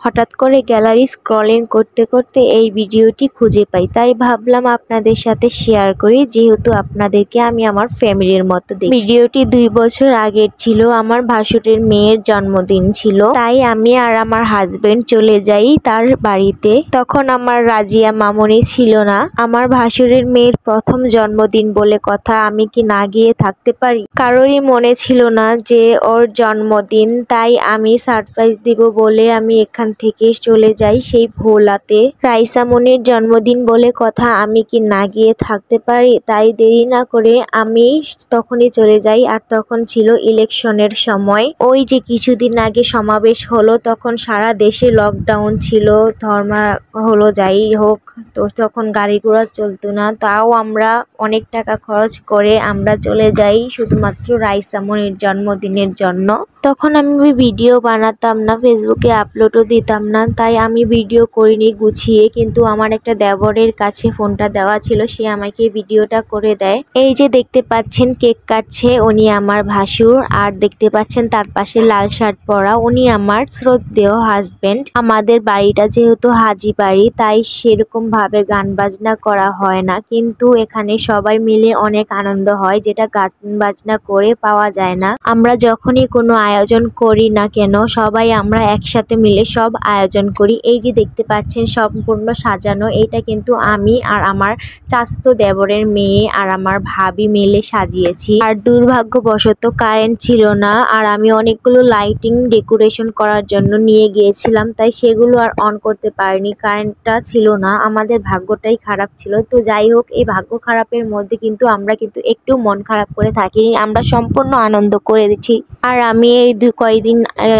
হঠাৎ করে gallery scrolling করতে করতে এই ভিডিওটি খুঁজে পাই, তাই ভাবলাম আপনাদের সাথে শেয়ার করি, যেহেতু আপনাদেরকে আমি আমার ফ্যামিলির মতো দেখি। ভিডিওটি 2 বছর আগের ছিল, আমার ভাসুরের মেয়ের জন্মদিন ছিল, তাই আমি আর আমার হাজবেন্ড চলে যাই তার বাড়িতে। তখন আমার রাজিয়া মামনি ছিল না। আমার ভাসুরের মেয়ের প্রথম জন্মদিন বলে কথা, আমি কি না গিয়ে থাকতে পারি? কারোরই মনে ছিল না যে ওর জন্মদিন, তাই আমি সারপ্রাইজ দিব বলে আমি এখান থেকে চলে যাই সেই ভোলাতে। রাইসা মনির জন্মদিন বলে কথা, আমি কি না গিয়ে থাকতে পারি? তাই দেরি না করে আমি তখনই চলে যাই। আর তখন ছিল ইলেকশনের সময়। ওই যে কিছুদিন আগে সমাবেশ হলো, তখন সারা দেশে লকডাউন ছিল, ধর্মা হলো যাই হোক, তো তখন গাড়ি ঘোড়া চলতো না। তাও আমরা অনেক টাকা খরচ করে আমরা চলে যাই শুধুমাত্র রাইসা মনির জন্মদিনের জন্য। তখন আমি ভিডিও বানাতাম না, ফেসবুকে আপলোডও দিতাম না, তাই আমি ভিডিও করিনি গুছিয়ে। কিন্তু আমার একটা দেবরের কাছে ফোনটা দেওয়া ছিল, সে আমাকে ভিডিওটা করে দেয়। এই যে দেখতে পাচ্ছেন কেক কাটছে, উনি আমার ভাসুর। আর দেখতে পাচ্ছেন তার পাশে লাল শার্ট পরা, উনি আমার শ্রদ্ধেয় হাজবেন্ড। আমাদের বাড়িটা যেহেতু হাজি বাড়ি, তাই সেরকম ভাবে গান বাজনা করা হয় না, কিন্তু এখানে সবাই মিলে অনেক আনন্দ হয়, যেটা গান বাজনা করে পাওয়া যায় না। আমরা যখনই কোনো আয়োজন করি না কেন, সবাই আমরা একসাথে মিলে সব আয়োজন করি। এই যে দেখতে পাচ্ছেন সম্পূর্ণ সাজানো, এটা কিন্তু আমি আর আমার চাচতো দেবরের মেয়ে আর আমার ভাবি মিলে সাজিয়েছি। আর দুর্ভাগ্যবশত কারেন্ট ছিল না, আর আমি অনেকগুলো লাইটিং ডেকোরেশন করার জন্য নিয়ে গিয়েছিলাম, তাই সেগুলো আর অন করতে পারিনি, কারেন্টটা ছিল না। আমাদের ভাগ্যটাই খারাপ ছিল। তো যাই হোক, এই ভাগ্য খারাপের মধ্যে কিন্তু আমরা কিন্তু একটু মন খারাপ করে থাকিনি, আমরা সম্পূর্ণ আনন্দ করেছি। আর আমি এই কয়েকদিন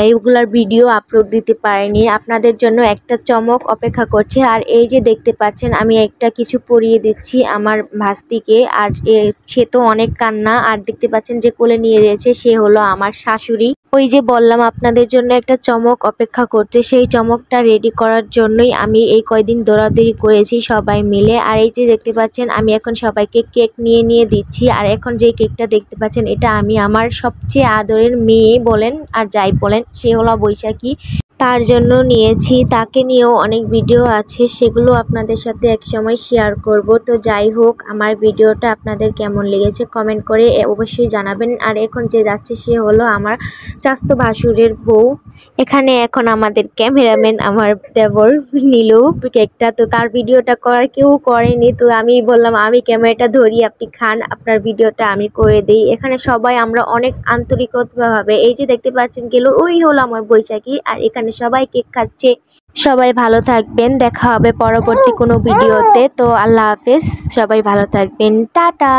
এইগুলার ভিডিও আপলোড দিতে পারিনি, আপনাদের জন্য একটা চমক অপেক্ষা করছে। আর এই যে দেখতে পাচ্ছেন আমি একটা কিছু পরিয়ে দিচ্ছি আমার ভাস্তিকে, আর সে তো অনেক কান্না। আর দেখতে পাচ্ছেন যে কোলে নিয়ে রয়েছে, সে হলো আমার শাশুড়ি। ওই যে বললাম আপনাদের জন্য একটা চমক অপেক্ষা করছে, সেই চমকটা রেডি করার জন্যই আমি এই কয়দিন দৌড়াদৌড়ি করেছি সবাই মিলে। আর এই যে দেখতে পাচ্ছেন আমি এখন সবাইকে কেক নিয়ে দিচ্ছি। আর এখন যে কেকটা দেখতে পাচ্ছেন, এটা আমি আমার সবচেয়ে আদরের মেয়ে বলেন আর যাই বলেন, সে হলো বৈশাখী, তার জন্য নিয়েছি। তাকে নিয়েও অনেক ভিডিও আছে, সেগুলো আপনাদের সাথে একসময় শেয়ার করব। তো যাই হোক, আমার ভিডিওটা আপনাদের কেমন লেগেছে কমেন্ট করে অবশ্যই জানাবেন। আর এখন যে যাচ্ছে সে হলো আমার চাচতো ভাসুরের বউ। এখানে এখন আমাদের ক্যামেরাম্যান আমার দেবর নিল কেকটা, তো তার ভিডিওটা করার কেউ করেনি, তো আমি বললাম আমি ক্যামেরাটা ধরি, আপনি খান, আপনার ভিডিওটা আমি করে দিই। এখানে সবাই আমরা অনেক আন্তরিকভাবে, এই যে দেখতে পাচ্ছেন গেল, ওই হলো আমার বৈশাখী। আর এখানে সবাই কেক খাচ্ছে। সবাই ভালো থাকবেন, দেখা হবে পরবর্তী কোনো ভিডিওতে। তো আল্লাহ হাফেজ, সবাই ভালো থাকবেন, টাটা।